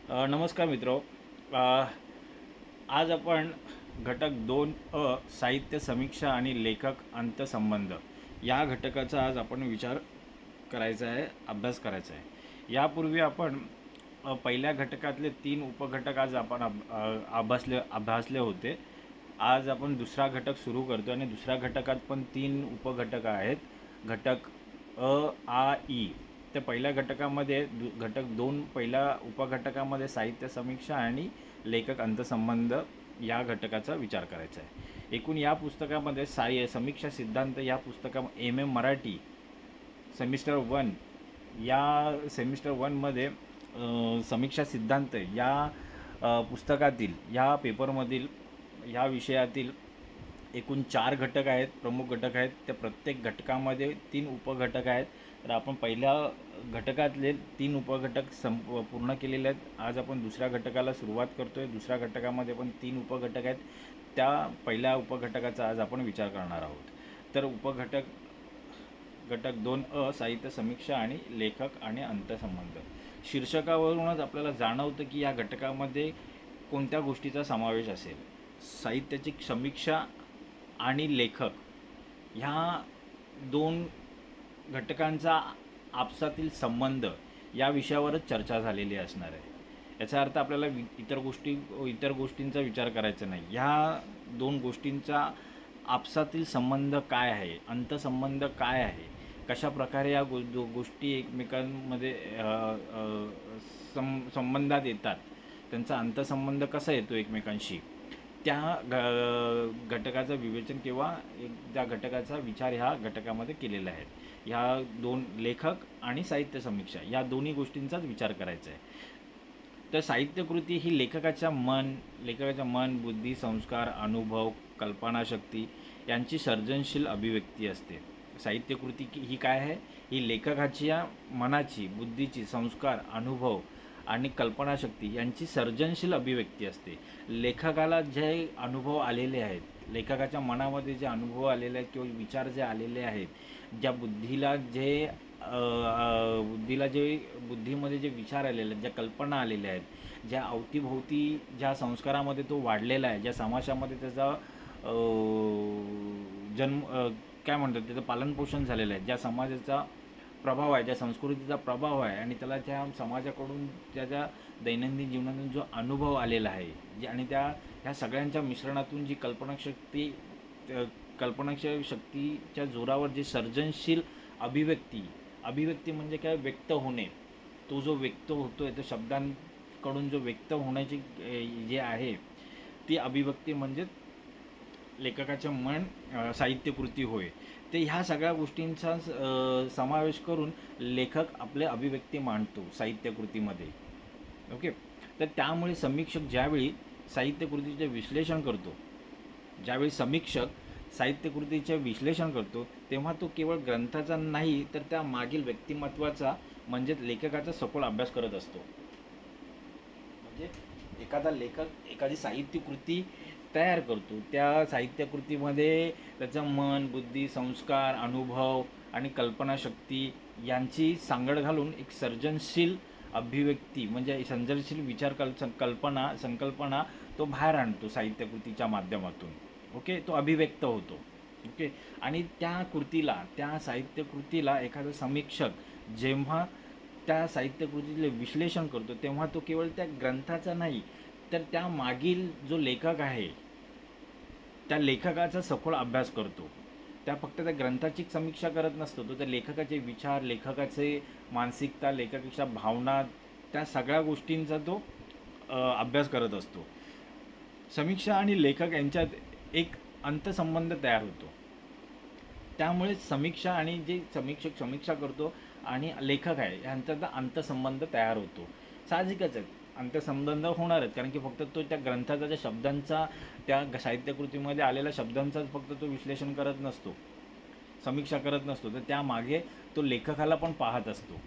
नमस्कार मित्रो. आज आपण घटक 2 साहित्य समीक्षा आणि लेखक अंतसंबंध या घटकाचा आज आपण विचार करायचा आहे, अभ्यास करायचा आहे. यापूर्वी आपण पहिल्या घटकातले 3 उपघटक आज आपण अभ्यासले होते. आज आपण दुसरा घटक सुरू करतो आणि दुसऱ्या घटकात पण 3 उपघटक आहेत. घटक आ, ई. त्या पहिल्या घटकामध्ये घटक 2 पहिल्या उपघटकामध्ये साहित्य समीक्षा आणि लेखक अंतसंबंध या घटकाचा विचार करायचा आहे. एकूण या पुस्तकामध्ये समीक्षा सिद्धांत या एम मराठी सेमिस्टर 1 या सेमिस्टर 1मध्ये समीक्षा सिद्धांत या पुस्तकातील या पेपरमधील या विषयातील एकूण 4 घटक आहेत, प्रमुख घटक आहेत. त्या प्रत्येक घटकामध्ये 3 उपघटक आहेत. तर आपण पहिल्या घटकातले 3 उपघटक पूर्ण केलेले आहेत. आज आपण दुसऱ्या घटकाला सुरुवात करतो आहे. दुसऱ्या घटकामध्ये पण 3 उपघटक आहेत. त्या पहिल्या उपघटकाचा आज आपण विचार करणार आहोत. तर घटक 2 साहित्य समीक्षा आणि लेखक आणि अंतसंबंध. शीर्षकावरूनच आपल्याला जाणवतं की या घटकामध्ये कोणत्या गोष्टीचा समावेश असेल. साहित्याची समीक्षा आणि लेखक ह्या 2 घटकांचा आपसातील संबंध या विषयावरच चर्चा झालेली असणार आहे. याचा अर्थ आपल्याला इतर गोष्टींचा विचार करायचा नाही. ह्या 2 गोष्टींचा आपसातील संबंध काय आहे, अंतसंबंध काय आहे, कशा प्रकारे या गोष्टी एकमेकांमध्ये संबंधात येतात, त्यांचा अंतसंबंध कसा येतो एकमेकांशी, त्या घटकाचं विवेचन किंवा त्या घटकाचा विचार ह्या घटकामध्ये केलेला आहे. ह्या 2 लेखक आणि साहित्य समीक्षा या दोन्ही गोष्टींचाच विचार करायचा आहे. तर साहित्यकृती ही लेखकाच्या मन, बुद्धी, संस्कार, अनुभव, कल्पनाशक्ती यांची सर्जनशील अभिव्यक्ती असते. साहित्यकृती ही काय आहे? ही लेखकाच्या मनाची, बुद्धीची, संस्कार, अनुभव आणि कल्पनाशक्ती यांची सर्जनशील अभिव्यक्ती असते. लेखकाला जे अनुभव आलेले आहेत, लेखकाच्या मनामध्ये जे अनुभव आलेले आहेत किंवा विचार जे आलेले आहेत, ज्या बुद्धीमध्ये जे विचार आलेले आहेत, ज्या कल्पना आलेल्या आहेत, ज्या अवतीभोवती ज्या संस्कारामध्ये तो वाढलेला आहे, ज्या समाजामध्ये त्याचा जन्म काय म्हणतात त्याचं पालनपोषण झालेलं आहे, ज्या समाजाचा प्रभाव आहे, ज्या संस्कृतीचा प्रभाव आहे आणि त्याला त्या समाजाकडून त्याच्या दैनंदिन जीवनातून जो अनुभव आलेला आहे आणि ह्या सगळ्यांच्या मिश्रणातून जी कल्पनाशक्तीच्या जोरावर जी सर्जनशील अभिव्यक्ती म्हणजे काय, व्यक्त होणे. तो जो व्यक्त होतो आहे तो शब्दांकडून जो व्यक्त होण्याची जे आहे ती अभिव्यक्ती म्हणजे लेखकाचे साहित्यकृती होय. ते ह्या सगळ्या गोष्टींचा समावेश करून लेखक आपले अभिव्यक्ती मांडतो साहित्यकृतीमध्ये. ओके. तर त्यामुळे समीक्षक ज्यावेळी समीक्षक साहित्यकृतीचे विश्लेषण करतो तेव्हा तो केवळ ग्रंथाचा नाही तर त्या मागील व्यक्तिमत्वाचा म्हणजेच लेखकाचा सखोल अभ्यास करत असतो. म्हणजे एखादा लेखक एखादी साहित्यकृती तयार करतो, त्या साहित्यकृतीमध्ये त्याचं मन, बुद्धी, संस्कार, अनुभव आणि कल्पनाशक्ती यांची सांगड घालून एक सर्जनशील अभिव्यक्ती म्हणजे सर्जनशील संकल्पना तो बाहेर आणतो साहित्यकृतीच्या माध्यमातून. ओके. तो अभिव्यक्त होतो. ओके. आणि त्या साहित्यकृतीला एखादा समीक्षक जेव्हा त्या साहित्यकृतीचे विश्लेषण करतो तेव्हा तो केवळ त्या ग्रंथाचा नाही तर त्या मागील जो लेखक आहे त्या लेखकाचा सखोल अभ्यास करतो. फक्त त्या ग्रंथाची समीक्षा करत नसतो, तो त्या लेखकाचे विचार, लेखकाचे मानसिकता, लेखकाच्या भावना त्या सगळ्या गोष्टींचा तो अभ्यास करत असतो. समीक्षा आणि लेखक यांच्यात एक अंतसंबंध तयार होतो. त्यामुळे समीक्षा आणि जे समीक्षक समीक्षा करतो आणि लेखक आहे यांच्यात अंतसंबंध तयार होतो. साहजिकच आहे, अंतसंबंध होणारच, कारण की फक्त तो त्या ग्रंथाचा ज्या शब्दांचा त्या साहित्यकृतीमध्ये आलेल्या शब्दांचाच फक्त तो विश्लेषण करत नसतो, समीक्षा करत नसतो, तर त्यामागे तो लेखकाला पण पाहत असतो,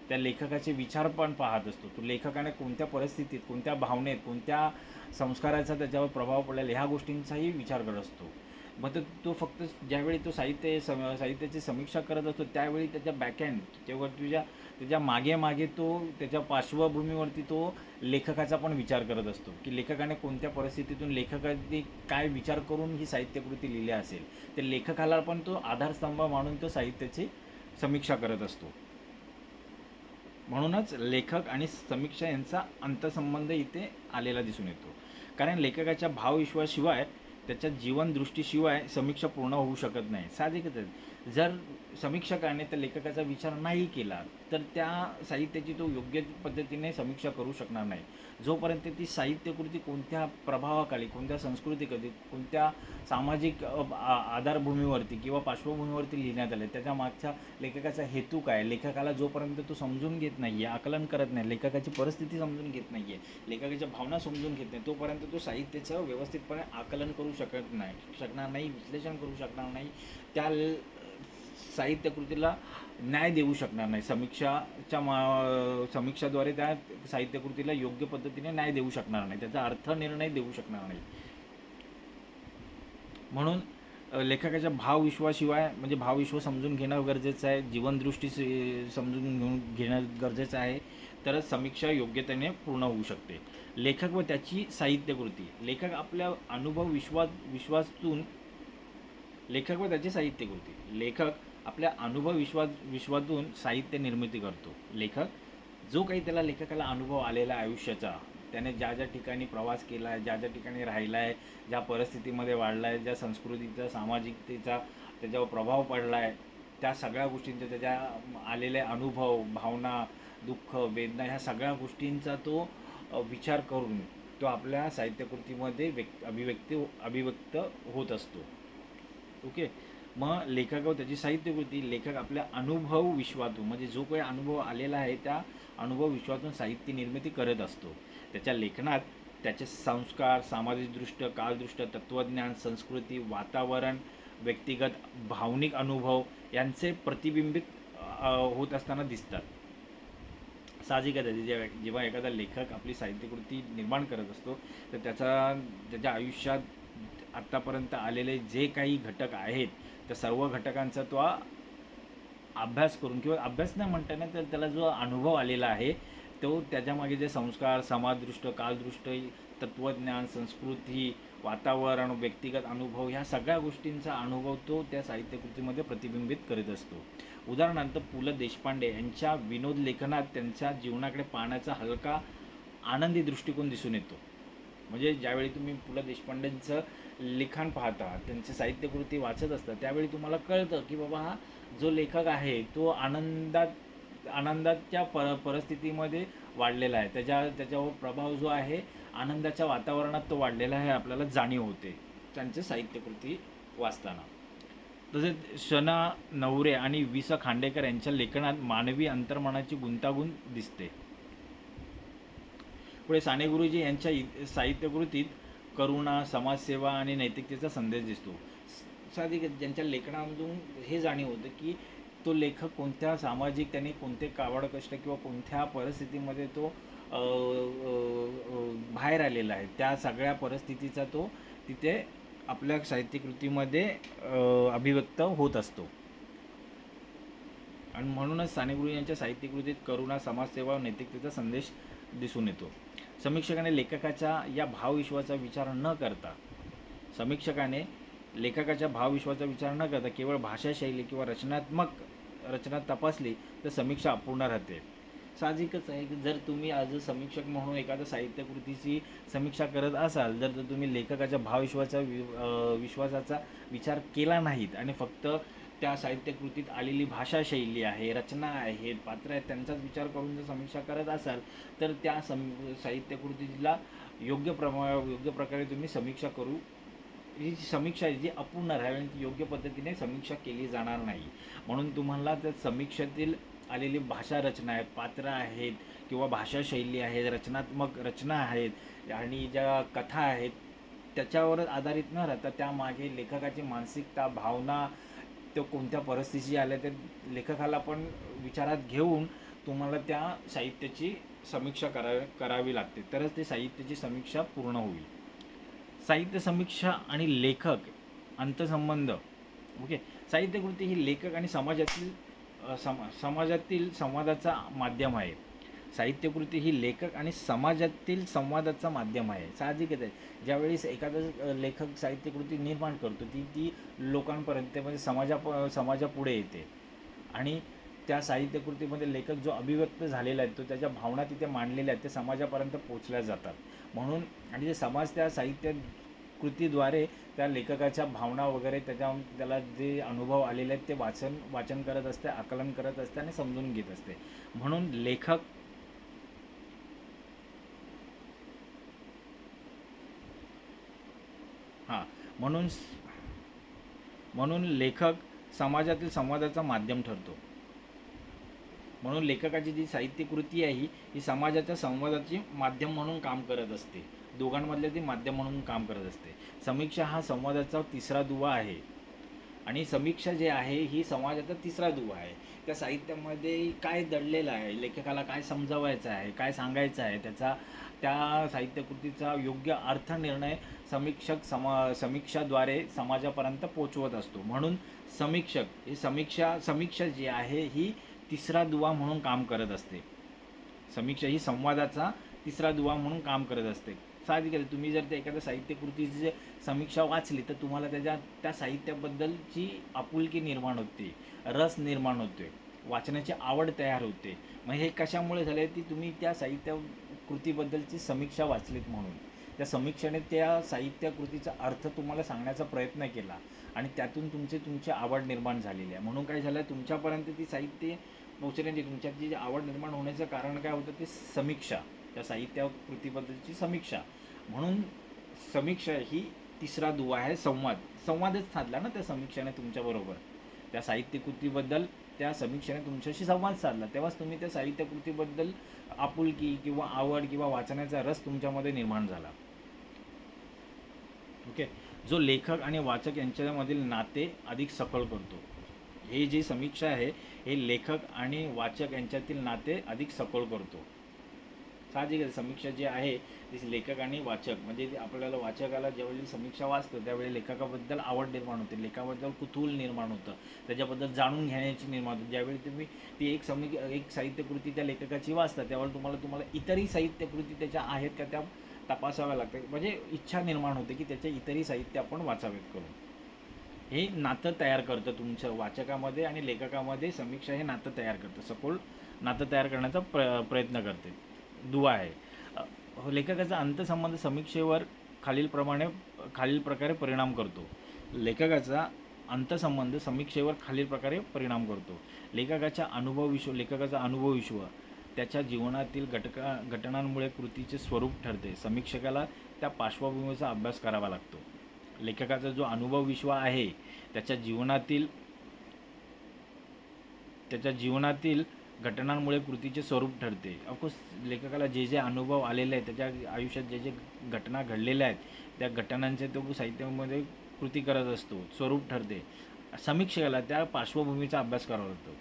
त्या लेखकाचे विचार पण पाहत असतो. तो लेखकाने कोणत्या परिस्थितीत, कोणत्या भावनेत, कोणत्या संस्काराचा त्याच्यावर प्रभाव पडलेला ह्या गोष्टींचाही विचार करत असतो. मग तो फक्त ज्यावेळी तो साहित्याची समीक्षा करत असतो त्यावेळी त्याच्या बॅकहँड तेव्हा त्याच्या मागे मागे तो त्याच्या पार्श्वभूमीवरती तो लेखकाचा पण विचार करत असतो की लेखकाने कोणत्या परिस्थितीतून लेखकाने काय विचार करून ही साहित्यकृती लिहिली असेल. त्या लेखकाला पण तो आधारस्तंभ मानून तो साहित्याची समीक्षा करत असतो. म्हणूनच लेखक आणि समीक्षा यांचा अंतसंबंध इथे आलेला दिसून येतो. कारण लेखकाच्या भावविश्वाशिवाय त्याच्या जीवनदृष्टीशिवाय समीक्षा पूर्ण होऊ शकत नाही. साहजिकच आहे. जर समीक्षकाने त्या लेखकाचा विचार नाही केला तर त्या साहित्याची तो योग्य पद्धतीने समीक्षा करू शकणार नाही. जोपर्यंत ती साहित्यकृती कोणत्या प्रभावाखाली, कोणत्या संस्कृतीकडे, कोणत्या सामाजिक आधारभूमीवरती किंवा पार्श्वभूमीवरती लिहिण्यात आले, त्याच्या मागच्या लेखकाचा हेतू काय, लेखकाला जोपर्यंत तो समजून घेत नाही आहे, आकलन करत नाही, लेखकाची परिस्थिती समजून घेत नाही आहे, लेखकाच्या भावना समजून घेत नाही, तोपर्यंत तो साहित्याचं व्यवस्थितपणे आकलन करू शकणार नाही, विश्लेषण करू शकणार नाही, त्या साहित्यकृतीला न्याय देऊ शकणार नाही. समीक्षाद्वारे त्या साहित्यकृतीला योग्य पद्धतीने न्याय देऊ शकणार नाही, त्याचा अर्थनिर्णय देऊ शकणार नाही. म्हणून लेखकाच्या भावविश्वाशिवाय म्हणजे भावविश्व समजून घेणं गरजेचं आहे, जीवनदृष्टी समजून घेणं गरजेचं आहे, तरच समीक्षा योग्यतेने पूर्ण होऊ शकते. लेखक व त्याची साहित्यकृती. लेखक आपल्या अनुभव विश्वासातून लेखक व त्याची साहित्यकृती. लेखक आपल्या अनुभव विश्वातून साहित्य निर्मिती करतो. लेखक जो काही त्याला लेखकाला अनुभव आलेला आयुष्याचा, त्याने ज्या ज्या ठिकाणी प्रवास केला आहे, ज्या ज्या ठिकाणी राहिला आहे, ज्या परिस्थितीमध्ये वाढला आहे, ज्या संस्कृतीचा सामाजिकतेचा त्याच्यावर प्रभाव पडला आहे, त्या सगळ्या गोष्टींचे त्याच्या आलेले अनुभव, भावना, दुःख, वेदना ह्या सगळ्या गोष्टींचा तो विचार करून तो आपल्या साहित्यकृतीमध्ये अभिव्यक्त होत असतो. ओके. मग लेखक व त्याची साहित्यकृती. लेखक आपल्या अनुभव विश्वातून म्हणजे जो काही अनुभव आलेला आहे त्या अनुभव विश्वातून साहित्य निर्मिती करत असतो. त्याच्या लेखनात त्याचे संस्कार, सामाजिकदृष्ट्या, कालदृष्ट्या, तत्त्वज्ञान, संस्कृती, वातावरण, व्यक्तिगत भावनिक अनुभव यांचे प्रतिबिंबित होत असताना दिसतात. साहजिकच आहे, जेव्हा एखादा लेखक आपली साहित्यकृती निर्माण करत असतो तर त्याच्या आयुष्यात आत्तापर्यंत आलेले जे काही घटक आहेत त्या सर्व घटकांचा तो अभ्यास करून किंवा अभ्यास नाही म्हणता येणार तर त्याला जो अनुभव आलेला आहे तो त्याच्यामागे जे संस्कार, समाजदृष्ट, कालदृष्ट, तत्त्वज्ञान, संस्कृती, वातावरण, व्यक्तिगत अनुभव ह्या सगळ्या गोष्टींचा अनुभव तो त्या साहित्यकृतीमध्ये प्रतिबिंबित करीत असतो. उदाहरणार्थ पु ल देशपांडे यांच्या विनोद लेखनात त्यांच्या जीवनाकडे पाहण्याचा हलका आनंदी दृष्टिकोन दिसून येतो. म्हणजे ज्यावेळी तुम्ही पु ल देशपांडेंचं लिखाण पाहता, त्यांचे साहित्यकृती वाचत असता त्यावेळी तुम्हाला कळतं की बाबा हा जो लेखक आहे तो आनंदाच्या परिस्थितीमध्ये वाढलेला आहे, त्याच्यावर प्रभाव जो आहे आनंदाच्या वातावरणात तो वाढलेला आहे आपल्याला जाणीव होते त्यांचे साहित्यकृती वाचताना. तसेच शना नवरे आणि वि स खांडेकर यांच्या लेखनात मानवी अंतर्मनाची गुंतागुंत दिसते. पुढे साने गुरुजी यांच्या साहित्यकृतीत करुणा, समाजसेवा आणि नैतिकतेचा संदेश दिसतो. साधिक ज्यांच्या लेखनामधून हे जाणीव होतं की तो लेखक कोणत्या सामाजिक, त्याने कोणते कावड कष्ट किंवा कोणत्या परिस्थितीमध्ये तो बाहेर आलेला आहे, त्या सगळ्या परिस्थितीचा तो तिथे आपल्या साहित्यकृतीमध्ये अभिव्यक्त होत असतो. आणि म्हणूनच साने गुरुजी यांच्या साहित्यकृतीत करुणा, समाजसेवा, नैतिकतेचा संदेश दिसून येतो. समीक्षकाने लेखकाच्या भावविश्वाचा विचार न करता केवळ भाषाशैली किंवा रचना तपासली तर समीक्षा अपूर्ण राहते. साहजिकच आहे की जर तुम्ही आज समीक्षक म्हणून एखाद्या साहित्यकृतीची समीक्षा करत असाल, जर तुम्ही लेखकाच्या विश्वासाचा विचार केला नाहीत आणि फक्त त्या साहित्यकृतीत आलेली भाषाशैली आहे, रचना आहेत, पात्र आहेत त्यांचाच विचार करून जर समीक्षा करत असाल तर त्या साहित्यकृतीला योग्य प्रकारे तुम्ही समीक्षा करू, ही समीक्षा जी अपूर्ण राहील आणि ती योग्य पद्धतीने समीक्षा केली जाणार नाही. म्हणून तुम्हाला त्या समीक्षेतील आलेली भाषा रचना आहेत, पात्र आहेत किंवा भाषाशैली आहे, रचनात्मक रचना आहेत आणि ज्या कथा आहेत त्याच्यावरच आधारित न राहता त्यामागे लेखकाची मानसिकता, भावना, तो कोणत्या परिस्थितीची आल्या त्या लेखकाला पण विचारात घेऊन तुम्हाला त्या साहित्याची समीक्षा करावी लागते, तरच ते साहित्याची समीक्षा पूर्ण होईल. साहित्य समीक्षा आणि लेखक अंतसंबंध. ओके. साहित्यकृती ही लेखक आणि समाजातील संवादाचा माध्यम आहे. साहित्यकृती ही लेखक आणि समाजातील संवादाचा माध्यम आहे. साहजिकच आहे, ज्यावेळेस एखादा लेखक साहित्यकृती निर्माण करतो ती लोकांपर्यंत म्हणजे समाजापुढे येते आणि त्या साहित्यकृतीमध्ये लेखक जो अभिव्यक्त झालेला आहे तो त्याच्या भावना तिथे मांडलेल्या आहेत ते समाजापर्यंत पोचल्या जातात. म्हणून आणि जे समाज त्या साहित्य कृतीद्वारे त्या लेखकाच्या भावना वगैरे त्याला जे अनुभव आलेले आहेत ते वाचन करत असते, आकलन करत असते आणि समजून घेत असते. म्हणून म्हणून लेखक समाजातील संवादाचा माध्यम ठरतो. म्हणून लेखकाची जी साहित्यकृती आहे ही समाजाच्या संवादाची माध्यम म्हणून काम करत असते. दोघांमधले ती माध्यम म्हणून काम करत असते. समीक्षा हा संवादाचा तिसरा दुवा आहे आणि समीक्षा जे आहे ही समाजाचा तिसरा दुवा आहे. त्या साहित्यामध्ये काय दडलेलं आहे, लेखकाला काय समजावायचं आहे, काय सांगायचं आहे, त्या साहित्यकृतीचा योग्य अर्थ निर्णय समीक्षाद्वारे समाजापर्यंत पोचवत असतो. म्हणून समीक्षा जी आहे ही तिसरा दुवा म्हणून काम करत असते. समीक्षा ही संवादाचा तिसरा दुवा म्हणून काम करत असते. साहजिक तुम्ही जर त्या एखाद्या साहित्यकृतीची समीक्षा वाचली तर तुम्हाला त्या साहित्याबद्दलची आपुलकी निर्माण होते, रस निर्माण होते, वाचण्याची आवड तयार होते. मग हे कशामुळे झाले ती तुम्ही त्या साहित्यकृतीबद्दलची समीक्षा वाचलीत म्हणून. त्या समीक्षेने त्या साहित्यकृतीचा अर्थ तुम्हाला सांगण्याचा प्रयत्न केला आणि त्यातून तुमची आवड निर्माण झालेली आहे. म्हणून काय झालं, तुमच्यापर्यंत ती साहित्य पोचण्याची तुमच्यात जी आवड निर्माण होण्याचं कारण काय होतं ते समीक्षा, त्या साहित्यकृतीबद्दलची समीक्षा. म्हणून समीक्षा ही तिसरा दुवा आहे. संवादच साधला ना त्या समीक्षेने तुमच्याबरोबर. त्या साहित्यकृतीबद्दल त्या समीक्षेने तुमच्याशी संवाद साधला तेव्हाच तुम्ही त्या साहित्यकृतीबद्दल आपुलकी किंवा आवड किंवा वाचण्याचा रस तुमच्यामध्ये निर्माण झाला. ओके. जो लेखक आणि वाचक यांच्यामधील नाते अधिक सखोल करतो. हे जी समीक्षा आहे हे लेखक आणि वाचक यांच्यातील नाते अधिक सखोल करतो. साहजिक समीक्षा जी आहे ती लेखक आणि वाचक म्हणजे आपल्याला वाचकाला ज्यावेळी समीक्षा वाचतो त्यावेळी लेखकाबद्दल आवड निर्माण होते, लेखकाबद्दल कुतूहल निर्माण होतं, त्याच्याबद्दल जाणून घेण्याची निर्माण होते. ज्यावेळी तुम्ही ती एक साहित्यकृती त्या लेखकाची वाचता त्यावेळी तुम्हाला इतरही साहित्यकृती त्याच्या आहेत का त्या तपासाव्या लागतात. म्हणजे इच्छा निर्माण होते की त्याचे इतरही साहित्य आपण वाचावेत करून. हे नातं तयार करतं तुमच्या वाचकामध्ये आणि लेखकामध्ये. समीक्षा हे नातं तयार करतं, सखोल नातं तयार करण्याचा प्रयत्न करते. दुवा आहे. लेखकाचा अंतसंबंध समीक्षेवर खालील प्रकारे परिणाम करतो. लेखकाचा अंतसंबंध समीक्षेवर खालील प्रकारे परिणाम करतो. लेखकाचा अनुभव विश्व त्याच्या जीवनातील घटनांमुळे कृतीचे स्वरूप ठरते. समीक्षकाला त्या पार्श्वभूमीचा अभ्यास करावा लागतो. लेखकाचा जो अनुभव विश्व आहे त्याच्या जीवनातील घटनांमुळे कृतीचे स्वरूप ठरते. ऑफकोर्स लेखकाला जे अनुभव आलेले आहेत त्याच्या आयुष्यात जे घटना घडलेल्या आहेत त्या घटनांचे तो साहित्यामध्ये कृती करत असतो, स्वरूप ठरते. समीक्षकाला त्या पार्श्वभूमीचा अभ्यास करावा लागतो.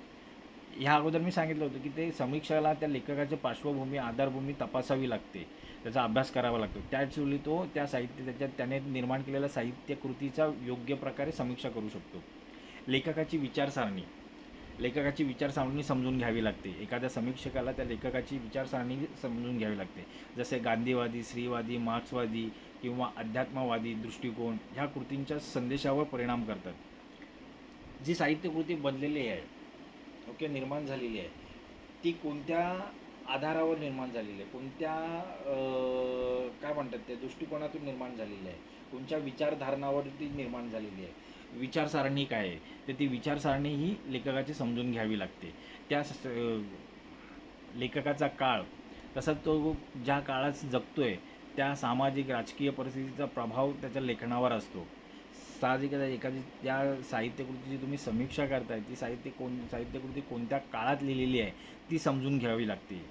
ह्या अगोदर मी सांगितलं होतं की ते समीक्षकाला त्या लेखकाची पार्श्वभूमी आधारभूमी तपासावी लागते, त्याचा अभ्यास करावा लागतो. त्याचवेळी तो त्याने निर्माण केलेल्या साहित्यकृतीचा योग्य प्रकारे समीक्षा करू शकतो. लेखकाची विचारसरणी समजून घ्यावी लागते. एखाद्या समीक्षकाला त्या लेखकाची विचारसरणी समजून घ्यावी लागते. जसे गांधीवादी, स्त्रीवादी, मार्क्सवादी किंवा अध्यात्मवादी दृष्टिकोन ह्या कृतींच्या संदेशावर परिणाम करतात. जी साहित्यकृती बनलेली आहे, ओके, निर्माण झालेली आहे, ती कोणत्या आधारावर निर्माण झालेली आहे, कोणत्या काय म्हणतात त्या दृष्टिकोनातून निर्माण झालेली आहे, कोणत्या विचारधारणावर ती निर्माण झालेली आहे, विचारसारणी काय आहे, तर ती विचारसारणी ही लेखकाची समजून घ्यावी लागते. त्या लेखकाचा काळ तसंच तो ज्या काळात जगतोय त्या सामाजिक राजकीय परिस्थितीचा प्रभाव त्याच्या लेखनावर असतो. साहजिकच एखादी त्या साहित्यकृतीची तुम्ही समीक्षा करताय ती साहित्यकृती कोणत्या काळात लिहिलेली आहे ती समजून घ्यावी लागते.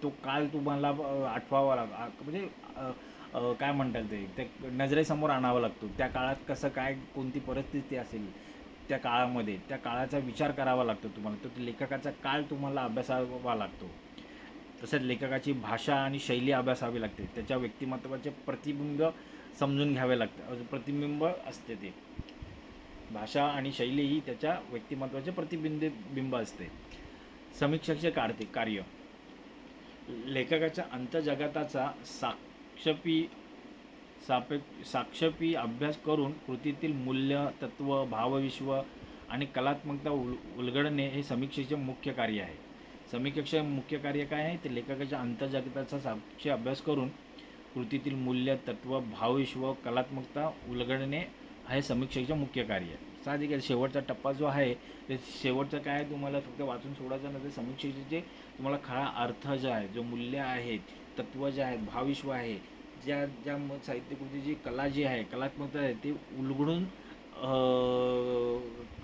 तो काळ तुम्हाला आठवावा म्हणजे काय म्हणतात ते नजरेसमोर आणावं लागतो. त्या काळात कसं काय कोणती परिस्थिती असेल त्या काळामध्ये त्या काळाचा विचार करावा लागतो तुम्हाला. तो लेखकाचा काळ तुम्हाला अभ्यासावा लागतो. तसंच लेखकाची भाषा आणि शैली अभ्यासावी लागते. त्याच्या व्यक्तिमत्वाचे प्रतिबिंब समजून घ्यावे लागते. प्रतिबिंब असते ते भाषा आणि शैली ही त्याच्या व्यक्तिमत्वाचे बिंब असते. समीक्षकाचे कार्य लेखकाच्या अंतजगताचा साक्षेपी अभ्यास करून कृतीतील मूल्य, तत्व, भावविश्व आणि कलात्मकता उलगडणे हे समीक्षेचे मुख्य कार्य आहे. समीक्षेचे मुख्य कार्य काय आहे? ते लेखकाच्या अंतर्जगताचा साक्षी अभ्यास करून कृतीतील मूल्य, तत्व, भावविश्व, कलात्मकता उलगडणे हे समीक्षेचे मुख्य कार्य आहे. साहजिक आहे. शेवटचा टप्पा जो आहे ते शेवटचं काय आहे, तुम्हाला फक्त वाचून सोडायचं नव्हतं. समीक्षेचे जे तुम्हाला खरा अर्थ जो आहे, जो मूल्य आहेत, तत्व जे आहेत, भावविश्व आहे, ज्या साहित्यकृती जी कला जी आहे, कलात्मकता आहे, ते उलगडून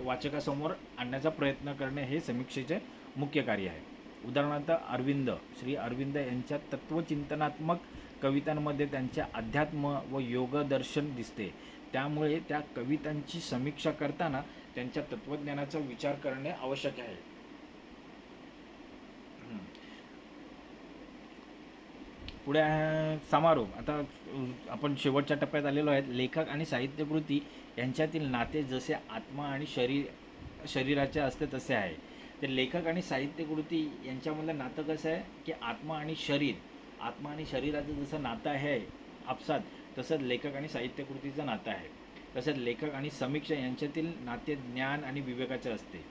वाचकासमोर आणण्याचा प्रयत्न करणे हे समीक्षेचे मुख्य कार्य आहे. उदाहरणार्थ श्री अरविंद यांच्या तत्वचिंतनात्मक कवितांमध्ये त्यांचे अध्यात्म व योगदर्शन दिसते. त्यामुळे त्या कवितांची समीक्षा करताना त्यांच्या तत्वज्ञानाचा विचार करणे आवश्यक आहे. पुढे समारोप. आता आपण शेवटच्या टप्प्यात आलेलो आहे. लेखक आणि साहित्यकृती यांच्यातील नाते जसे आत्मा आणि शरीराचे असते तसे आहे. तर लेखक आणि साहित्यकृती यांच्यामधलं नातं कसं आहे की आत्मा आणि शरीराचं जसं नातं आहे आपसात, तसंच लेखक आणि साहित्यकृतीचं नातं आहे. तसंच लेखक आणि समीक्षा यांच्यातील नाते ज्ञान आणि विवेकाचे असते.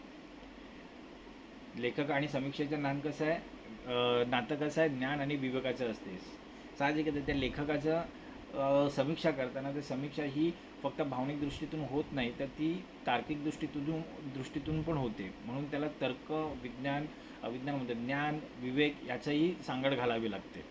लेखक आणि समीक्षेचे नातं कसं आहे? ज्ञान आणि विवेकाचं असते. साहजिक आहे. त्या लेखकाचं समीक्षा करताना ते समीक्षा ही फक्त भावनिक दृष्टीतून होत नाही, तर ती तार्किक दृष्टीतून पण होते. म्हणून त्याला तर्क, अविज्ञानमध्ये ज्ञान, विवेक याचंही सांगड घालावी लागते.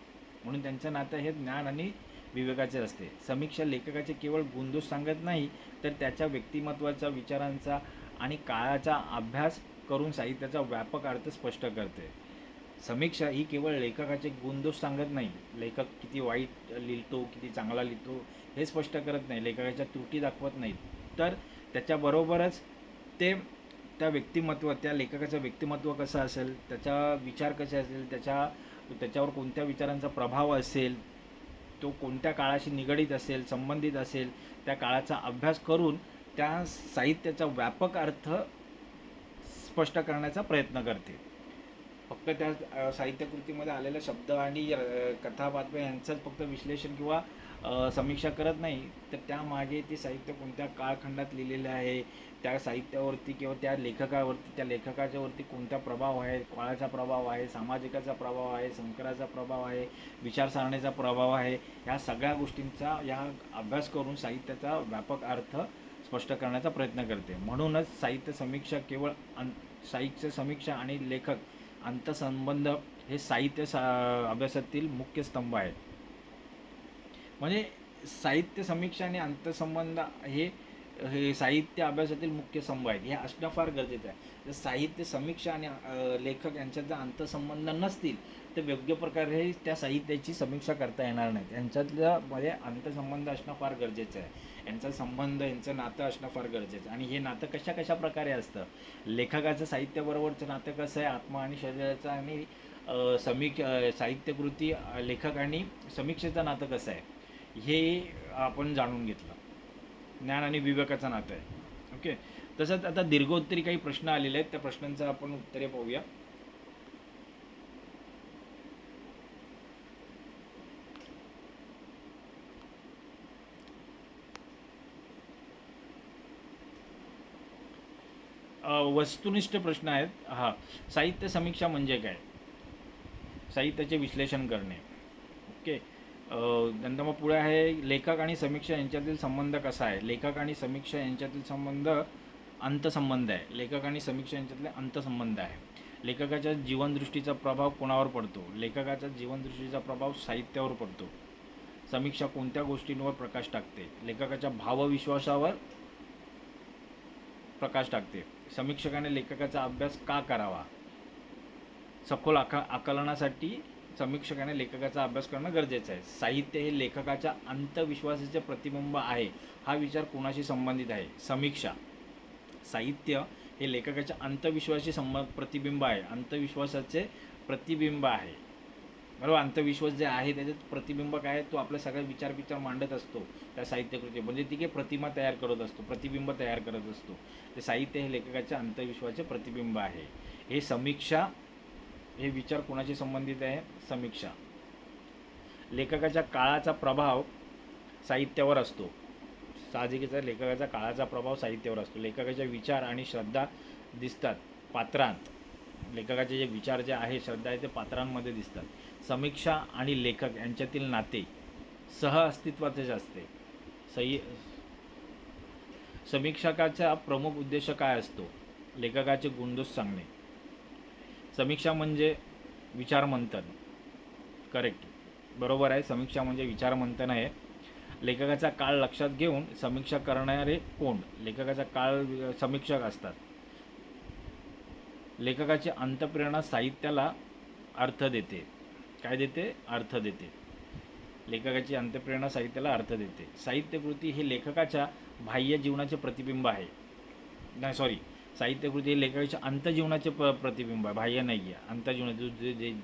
म्हणून त्यांचं नातं हे ज्ञान आणि विवेकाचे असते. समीक्षा लेखकाचे केवळ गुणदोष सांगत नाही, तर त्याच्या व्यक्तिमत्वाचा, विचारांचा आणि काळाचा अभ्यास करून साहित्याचा व्यापक अर्थ स्पष्ट करते. समीक्षा ही केवळ लेखकाचे गुणदोष सांगत नाही, लेखक किती वाईट लिहितो, किती चांगला लिहितो हे स्पष्ट करत नाही, लेखकाच्या त्रुटी दाखवत नाहीत, तर त्याच्याबरोबरच ते त्या लेखकाचं व्यक्तिमत्व कसं असेल, त्याचा विचार कसे असेल, त्याच्यावर कोणत्या विचारांचा प्रभाव असेल, तो कोणत्या काळाशी निगडीत असेल, संबंधित असेल, त्या काळाचा अभ्यास करून त्या साहित्याचा व्यापक अर्थ स्पष्ट करण्याचा प्रयत्न करते. फक्त त्या साहित्यकृतीमध्ये आलेले शब्द आणि कथा, बातम्या यांचंच फक्त विश्लेषण किंवा समीक्षा करत नाही, तर त्यामागे ते साहित्य कोणत्या काळखंडात लिहिलेलं आहे, त्या साहित्यावरती किंवा त्या लेखकाच्यावरती कोणता प्रभाव आहे, काळाचा प्रभाव आहे, सामाजिकाचा प्रभाव आहे, संस्काराचा प्रभाव आहे, विचारसरणीचा प्रभाव आहे, ह्या सगळ्या गोष्टींचा अभ्यास करून साहित्याचा व्यापक अर्थ स्पष्ट करण्याचा प्रयत्न करते. म्हणूनच साहित्य समीक्षा आणि लेखक अंतसंबंध हे साहित्य अभ्यासातील मुख्य स्तंभ आहेत. म्हणजे साहित्य समीक्षा आणि अंतसंबंध हे साहित्य अभ्यासातील मुख्य स्तंभ आहेत. हे असणं फार गरजेचं आहे. जर साहित्य समीक्षा आणि लेखक यांच्यात जर अंतसंबंध नसतील, तर योग्य प्रकारे त्या साहित्याची समीक्षा करता येणार नाही. यांच्यातल्यामध्ये अंतसंबंध असणं फार गरजेचं आहे. यांचं नातं असणं फार गरजेचं. आणि हे नातं कशा प्रकारे असतं? लेखकाचं साहित्याबरोबरचं नातं कसं आहे, आत्मा आणि शरीराचं, आणि साहित्यकृती लेखक आणि समीक्षेचं नातं कसं आहे हे आपण जाणून घेतलं. ज्ञान आणि विवेकाचं नातं आहे. ओके. तसंच आता दीर्घोत्तरी काही प्रश्न आलेले आहेत, त्या प्रश्नांचं आपण उत्तरे पाहूया. वस्तुनिष्ठ प्रश्न आहेत. साहित्य समीक्षा म्हणजे काय? साहित्याचे विश्लेषण करणे. ओके. नंतर मग पुढे आहे लेखक आणि समीक्षा यांच्यातील संबंध कसा आहे? लेखक आणि समीक्षा यांच्यातील अंतसंबंध आहे. लेखक आणि समीक्षा यांच्यातले अंतसंबंध आहे. लेखकाच्या जीवनदृष्टीचा प्रभाव कोणावर पडतो? लेखकाच्या जीवनदृष्टीचा प्रभाव साहित्यावर पडतो. समीक्षा कोणत्या गोष्टींवर प्रकाश टाकते? लेखकाच्या भावविश्वासावर प्रकाश टाकते. समीक्षकाने लेखकाचा अभ्यास का करावा? सखोल आकलनासाठी समीक्षकाने लेखकाचा अभ्यास करणं गरजेचं आहे. साहित्य हे लेखकाच्या अंतविश्वासाचे प्रतिबिंब आहे. हा विचार कोणाशी संबंधित आहे? समीक्षा. साहित्य हे लेखकाच्या अंतविश्वासाचे प्रतिबिंब आहे. अंतविश्वासाचे प्रतिबिंब आहे. बरोबर. अंतविश्वास जे आहे त्याच्यात प्रतिबिंब काय आहे, तो आपले सगळे विचार मांडत असतो त्या साहित्यकृती, म्हणजे ती काही प्रतिमा तयार करत असतो, प्रतिबिंब तयार करत असतो. ते साहित्य हे लेखकाच्या अंतविश्वाचे प्रतिबिंब आहे. हे समीक्षा, हे विचार कोणाशी संबंधित आहे? समीक्षा. लेखकाच्या काळाचा प्रभाव साहित्यावर असतो. साहजिकच आहे, लेखकाचा काळाचा प्रभाव साहित्यावर असतो. लेखकाचे विचार आणि श्रद्धा दिसतात पात्रांत. लेखकाचे जे विचार जे आहे, श्रद्धा आहे, ते पात्रांमध्ये दिसतात. समीक्षा आणि लेखक यांच्यातील नाते सहअस्तित्वाचेच असते. समीक्षकाचा प्रमुख उद्देश काय असतो? लेखकाचे गुणदोष सांगणे. समीक्षा म्हणजे विचारमंथन. करेक्ट, बरोबर आहे. समीक्षा म्हणजे विचारमंथन आहे. लेखकाचा काळ लक्षात घेऊन समीक्षा करणारे कोण? लेखकाचा काळ समीक्षक असतात. लेखकाची अंतःप्रेरणा साहित्याला अर्थ देते. काय देते? अर्थ देते. लेखकाची अंतःप्रेरणा साहित्याला अर्थ देते. साहित्यकृती हे लेखकाच्या बाह्य जीवनाचे प्रतिबिंब आहे. नाही, सॉरी, साहित्यकृती हे लेखकाच्या अंतजीवनाचे प्रतिबिंब आहे, बाह्य नाही आहे. अंतजीवन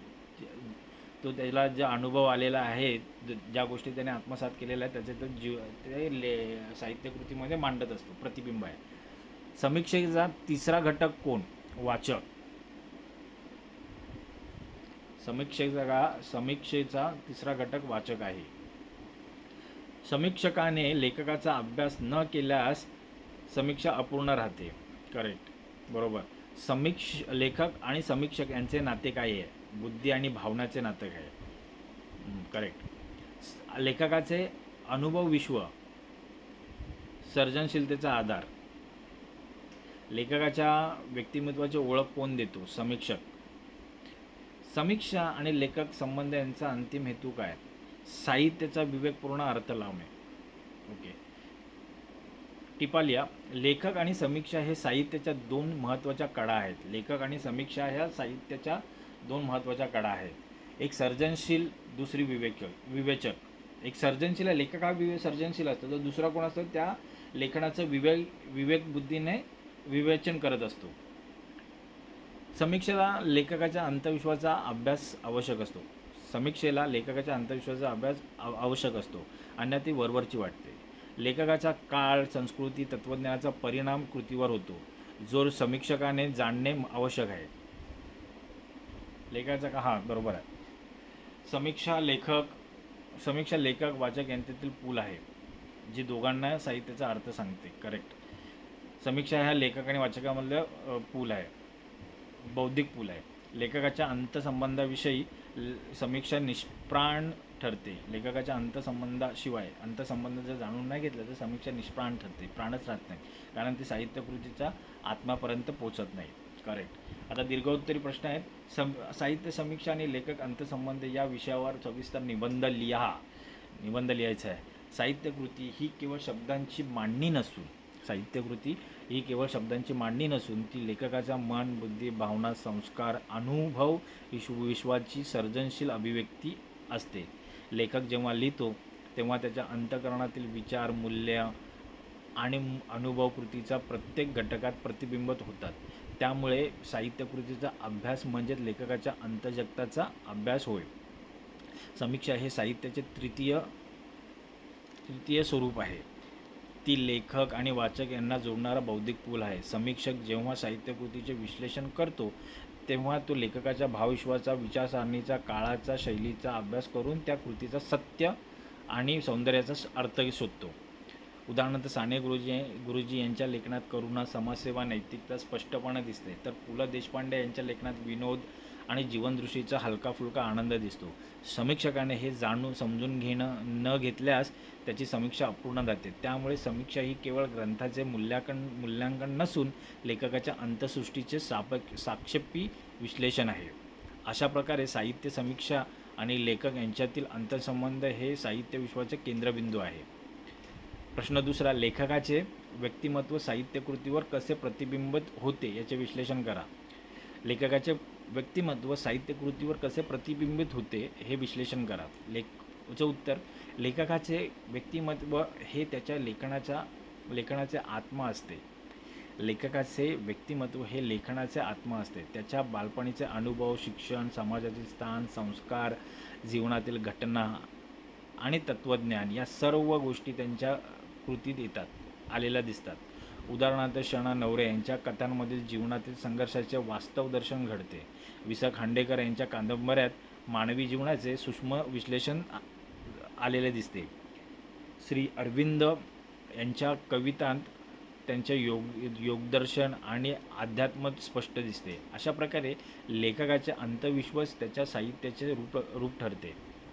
तो त्याला जे अनुभव आलेला आहे, ज्या गोष्टी त्याने आत्मसात केलेल्या आहेत, त्याचे ते साहित्यकृतीमध्ये मांडत असतो, प्रतिबिंब आहे. समीक्षेचा तिसरा घटक कोण? वाचक. समीक्षेचा तिसरा घटक वाचक आहे. समीक्षकाने लेखकाचा अभ्यास न केल्यास समीक्षा अपूर्ण राहते. करेक्ट, बरोबर. लेखक आणि समीक्षक यांचे नाते काय आहे? बुद्धी आणि भावनाचे नाते आहे. करेक्ट. लेखकाचे अनुभव विश्व, सर्जनशीलतेचा आधार. लेखकाच्या व्यक्तिमत्वाची ओळख कोण देतो? समीक्षक. समीक्षा आणि लेखक संबंध यांचा अंतिम हेतू काय? साहित्याचा विवेकपूर्ण अर्थ लावणे. ओके, टिपालिया. लेखक आणि समीक्षा हे साहित्याच्या दोन महत्त्वाच्या कडा आहेत. लेखक आणि समीक्षा ह्या साहित्याच्या दोन महत्त्वाच्या कडा आहेत. एक सर्जनशील, दुसरी विवेचक. एक सर्जनशील आहे, लेखक हा सर्जनशील असतो, तर दुसरा कोण असतो? त्या लेखनाचं विवेकबुद्धीने विवेचन करत असतो. समीक्षेला लेखकाच्या अंतविश्वासाचा अभ्यास आवश्यक असतो. समीक्षेला लेखकाच्या अंतविश्वासाचा अभ्यास आवश्यक असतो, अन्यथा ती वरवरची वाटते. लेखकाचा काळ, संस्कृती, तत्त्वज्ञानाचा परिणाम कृतीवर होतो, जो समीक्षकाने जाणणे आवश्यक आहे. लेखकाचा का? हां, बरोबर आहे. समीक्षा लेखक वाचक यांच्यातील पूल आहे, जी दोघांना साहित्याचा अर्थ सांगते. करेक्ट. समीक्षा ह्या लेखक आणि वाचकामधलं पूल आहे, बौद्धिक पूल आहे. लेखकाच्या अंतसंबंधाविषयी समीक्षा निष्प्राण ठरते. लेखकाच्या अंतसंबंध जर जाणून नाही घेतलं तर समीक्षा निष्प्राण ठरते, प्राणच राहत नाही, कारण ती साहित्यकृतीच्या आत्मापर्यंत पोचत नाही. करेक्ट. आता दीर्घोत्तरी प्रश्न आहेत. साहित्य समीक्षा आणि लेखक अंतसंबंध या विषयावर सविस्तर निबंध लिहायचा आहे. साहित्यकृती ही केवळ शब्दांची मांडणी नसून ती लेखकाचा मन, बुद्धी, भावना, संस्कार, अनुभव, विश्वाची सर्जनशील अभिव्यक्ती असते. लेखक जेव्हा लिहितो तेव्हा त्याच्या अंतःकरणातील विचार, मूल्य आणि अनुभव कृतीचा प्रत्येक घटकात प्रतिबिंबित होतात. त्यामुळे साहित्यकृतीचा अभ्यास म्हणजे लेखकाच्या अंतर्जगताचा अभ्यास होय. समीक्षा हे साहित्याचे तृतीय स्वरूप आहे. ती लेखक आणि वाचक यांना जोडणारा बौद्धिक पूल आहे. समीक्षक जेव्हा साहित्यकृतीचे विश्लेषण करतो तेव्हा तो लेखकाच्या भावविश्वाचा, विचारसरणीचा, काळाचा, शैलीचा अभ्यास करून त्या कृतीचा सत्य आणि सौंदर्याचा अर्थ शोधतो. उदाहरणार्थ साने गुरुजी यांच्या लेखनात करुणा, समाजसेवा, नैतिकता स्पष्टपणे दिसते, तर पु ल देशपांडे यांच्या लेखनात विनोद आणि जीवनदृष्टीचा हलका-फुलका आनंद दिसतो. समीक्षकाने हे समजून न घेतल्यास त्याची समीक्षा अपूर्ण राहते. त्यामुळे समीक्षा ही केवळ ग्रंथाचे मूल्यांकन नसून लेखकाच्या अंतःसृष्टीचे साक्षेपी विश्लेषण आहे. अशा प्रकारे साहित्य समीक्षा आणि लेखक यांच्यातील अंतःसंबंध हे साहित्य विश्वाचे केंद्रबिंदू आहे. प्रश्न दुसरा. लेखकाचे व्यक्तिमत्व साहित्यकृतीवर कसे प्रतिबिंबित होते याचे विश्लेषण करा. लेखकाचे व्यक्तिमत्व साहित्यकृतीवर कसे प्रतिबिंबित होते हे विश्लेषण करा. याचं उत्तर. लेखकाचे व्यक्तिमत्व हे त्याच्या लेखनाचे आत्मा असते. लेखकाचे व्यक्तिमत्व हे लेखनाचे आत्मा असते. त्याच्या बालपणीचे अनुभव, शिक्षण, समाजातील स्थान, संस्कार, जीवनातील घटना आणि तत्त्वज्ञान या सर्व गोष्टी त्यांच्या कृतीत आलेल्या दिसतात. उदाहरणार्थ शणा नवरे यांच्या कथांमधील जीवनातील संघर्षाचे वास्तव दर्शन घडते. वि स खांडेकर यांच्या कादंबऱ्यात मानवी जीवनाचे सूक्ष्म विश्लेषण आलेले दिसते. श्री अरविंद यांच्या कवितांत त्यांचे योगदर्शन आणि अध्यात्म स्पष्ट दिसते. अशा प्रकारे लेखकाचे अंतविश्वास त्याच्या साहित्याचे रूप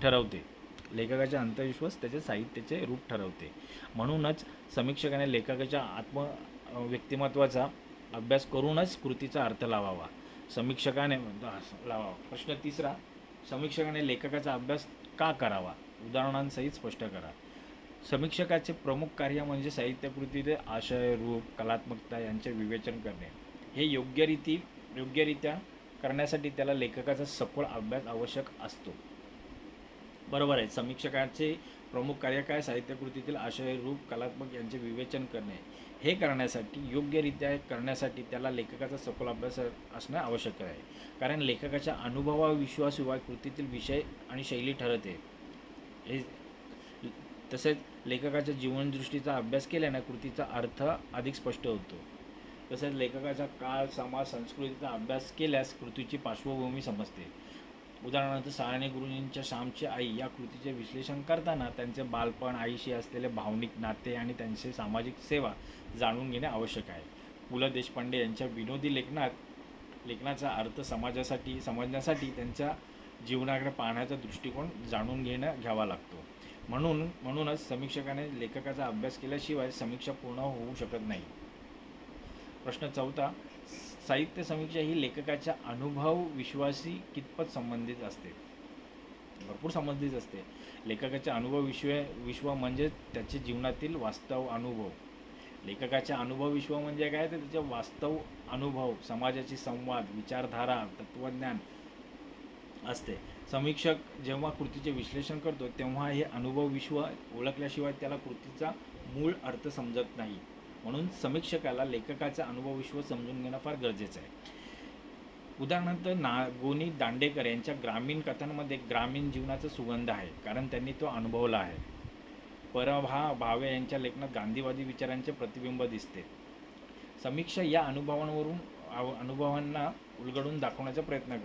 ठरवते. लेखकाचा अंतविश्वास त्याच्या साहित्याचे रूप ठरवते. म्हणूनच समीक्षकाने लेखकाच्या व्यक्तिमत्वाचा अभ्यास करूनच कृतीचा अर्थ लावावा. प्रश्न तिसरा, समीक्षकाने लेखकाचा अभ्यास का करावा? उदाहरणांसहित स्पष्ट करा. समीक्षकाचे प्रमुख कार्य म्हणजे साहित्यकृतीचे आशय, रूप, कलात्मकता यांचे विवेचन करणे. हे योग्यरित्या करण्यासाठी त्याला लेखकाचा सखोल अभ्यास आवश्यक असतो. बरोबर आहे. समीक्षकाचे प्रमुख कार्य काय? साहित्यकृतीतील आशय, रूप, कलात्मक यांचे विवेचन करणे. हे योग्यरित्या करण्यासाठी त्याला लेखकाचा सखोल अभ्यास असणे आवश्यक आहे. कारण लेखकाच्या अनुभवाविश्वाशिवाय कृतीतील विषय आणि शैली ठरते. तसेच लेखकाच्या जीवनदृष्टीचा अभ्यास केल्याने कृतीचा अर्थ अधिक स्पष्ट होतो. तसेच लेखकाचा काळ, समाज, संस्कृतीचा अभ्यास केल्यास कृतीची पार्श्वभूमी समजते. उदाहरणार्थ साळणे गुरुजींच्या श्यामची आई या कृतीचे विश्लेषण करताना त्यांचे बालपण, आईशी असलेले भावनिक नाते आणि त्यांचे सामाजिक सेवा जाणून घेणे आवश्यक आहे. पु ल देशपांडे यांच्या विनोदी लेखनाचा अर्थ समजण्यासाठी त्यांच्या जीवनाकडे पाहण्याचा दृष्टिकोन जाणून घ्यावा लागतो. म्हणूनच समीक्षकाने लेखकाचा अभ्यास केल्याशिवाय समीक्षा पूर्ण होऊ शकत नाही. प्रश्न चौथा, साहित्य समीक्षा ही लेखकाच्या अनुभव विश्वाशी कितपत संबंधित असते? भरपूर संबंधित असते. लेखकाच्या अनुभव विश्व म्हणजे त्याचे जीवनातील वास्तव अनुभव. लेखकाच्या अनुभव विश्व म्हणजे काय? तर त्याचे वास्तव अनुभव, समाजाची संवाद, विचारधारा, तत्त्वज्ञान असते. समीक्षक जेव्हा कृतीचे विश्लेषण करतो तेव्हा हे अनुभव विश्व ओळखल्याशिवाय त्याला कृतीचा मूळ अर्थ समजत नाही. म्हणून समीक्षकाला लेखकाचा अनुभव विश्व समजून घेणं फार गरजेचं आहे. उदाहरणार्थ गोनी दांडेकर यांच्या ग्रामीण कथांमध्ये ग्रामीण जीवनाचा सुगंध आहे, कारण त्यांनी तो अनुभवला आहे. परभा भावे यांच्या लेखनात गांधीवादी विचारांचे प्रतिबिंब दिसते. समीक्षा या अनुभवांना उलगडून दाखवण्याचा प्रयत्न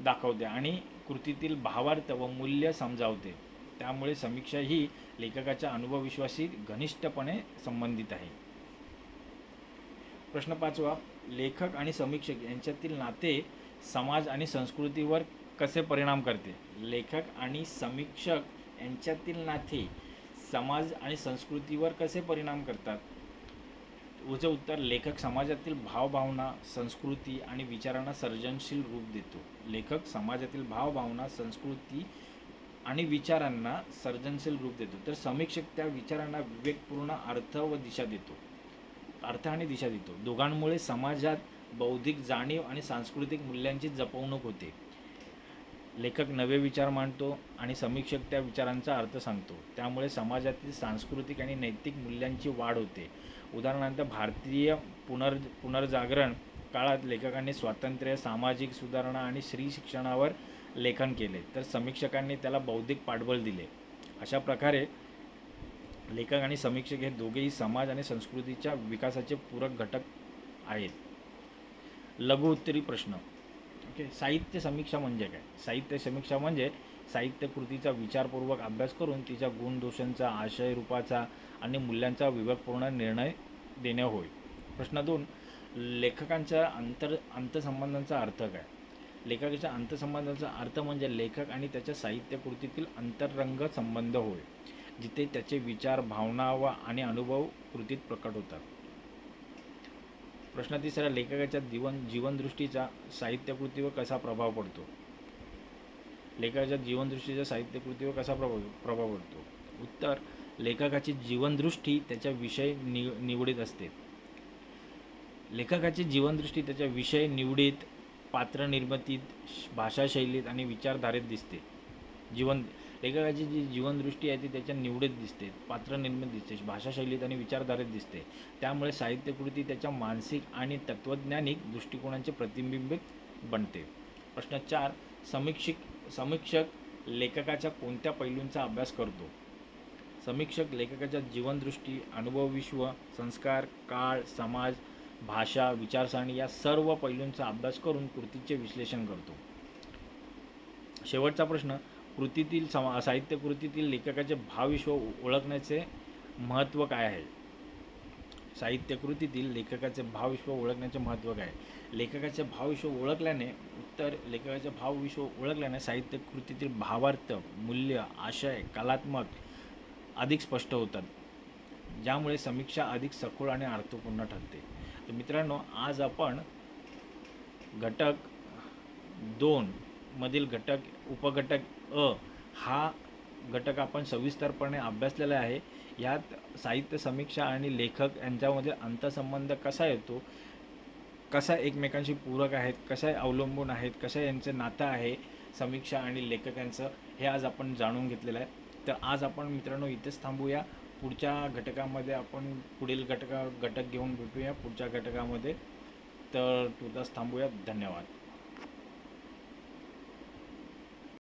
दाखवते आणि कृतीतील भावार्थ व मूल्य समजावते. त्यामुळे समीक्षा ही लेखकाच्या अनुभवविश्वाशी घनिष्ठपणे संबंधित आहे. प्रश्न पाचवा, लेखक आणि समीक्षक यांच्यातील नाते समाज आणि संस्कृतीवर कसे परिणाम करते? लेखक आणि समीक्षक यांच्यातील नाते समाज आणि संस्कृतीवर कसे परिणाम करतात? उचे उत्तर, लेखक समाजातील भावभावना, संस्कृती आणि विचारांना सर्जनशील रूप देतो. लेखक समाजातील भावभावना, संस्कृती आणि विचारांना सर्जनशील रूप देतो, तर समीक्षक त्या विचारांना विवेकपूर्ण अर्थ आणि दिशा देतो. दोघांमुळे समाजात बौद्धिक जाणीव आणि सांस्कृतिक मूल्यांची जपवणूक होते. लेखक नवे विचार मांडतो आणि समीक्षक त्या विचारांचा अर्थ सांगतो. त्यामुळे समाजातील सांस्कृतिक आणि नैतिक मूल्यांची वाढ होते. उदाहरणार्थ भारतीय पुनर्जागरण काळात लेखकांनी स्वातंत्र्य, सामाजिक सुधारणा आणि स्त्री शिक्षणावर लेखन केले, तर समीक्षकांनी त्याला बौद्धिक पाठबळ दिले. अशा प्रकारे लेखक आणि समीक्षक हे दोघेही समाज आणि संस्कृतीच्या विकासाचे पूरक घटक आहेत. लघु उत्तरी प्रश्न. ओके, साहित्य समीक्षा म्हणजे काय? साहित्य समीक्षा म्हणजे साहित्य कृतीचा विचारपूर्वक अभ्यास करून तिच्या गुणदोषांचा, आशय, रूपाचा आणि मूल्यांचा विवेकपूर्ण निर्णय देणे होय. प्रश्न 2, लेखकांच्या अंतसंबंधांचा अर्थ काय? लेखकाच्या अंतसंबंधांचा अर्थ म्हणजे लेखक आणि त्याच्या साहित्य कृतीतील अंतरंग संबंध होय, जिथे त्याचे विचार, भावना आणि अनुभव कृतीत प्रकट होतात. प्रश्न 3, लेखकाच्या जीवनदृष्टीचा साहित्यकृतीवर कसा प्रभाव पडतो? लेखकाच्या जीवनदृष्टीचा साहित्यकृतीवर कसा प्रभाव पडतो? उत्तर, लेखकाची जीवनदृष्टी त्याच्या विषय निवडीत असते. लेखकाची जीवनदृष्टी त्याच्या विषय निवडीत, पात्र निर्मितीत, भाषाशैलीत आणि विचारधारेत दिसते. लेखकाची जी जीवनदृष्टी आहे ती त्याच्या निवडीत दिसते, पात्र निर्मित दिसते, भाषाशैलीत आणि विचारधारेत दिसते. त्यामुळे साहित्यकृती त्याच्या मानसिक आणि तत्त्वज्ञानिक दृष्टिकोनाचे प्रतिबिंबित बनते. प्रश्न 4. समीक्षक लेखकाच्या कोणत्या पैलूंचा अभ्यास करतो? समीक्षक लेखकाच्या जीवनदृष्टी, अनुभवविश्व, संस्कार, काळ, समाज, भाषा, विचारसरणी या सर्व पैलूंचा अभ्यास करून कृतीचे विश्लेषण करतो. शेवटचा प्रश्न. साहित्यकृतीतील लेखकाचे भावविश्व ओळखण्याचे महत्त्व काय आहे? साहित्यकृतीतील लेखकाचे भावविश्व ओळखण्याचे महत्त्व काय? लेखकाचे भावविश्व ओळखल्याने लेखकाचे भावविश्व ओळखल्याने साहित्यकृतीतील भावार्थ, मूल्य, आशय, कलात्मक अधिक स्पष्ट होतात, ज्यामुळे समीक्षा अधिक सखोल आणि अर्थपूर्ण ठरते. तर मित्रांनो, आज आपण घटक 2 मधील उपघटक अ हा घटक आपण सविस्तरपणे अभ्यासलेला आहे. यात साहित्य समीक्षा आणि लेखक यांच्यामध्ये अंतसंबंध कसा येतो, कसा एकमेकांशी पूरक आहेत, कशा अवलंबून आहेत, कशा यांचे नातं आहे समीक्षा आणि लेखकांचं, हे आज आपण जाणून घेतलेलं आहे. तर आज आपण मित्रांनो इथेच थांबूया. पुढच्या घटकामध्ये आपण पुढील घटक घेऊन भेटूया पुढच्या घटकामध्ये. तर तुर्तास थांबूया. धन्यवाद.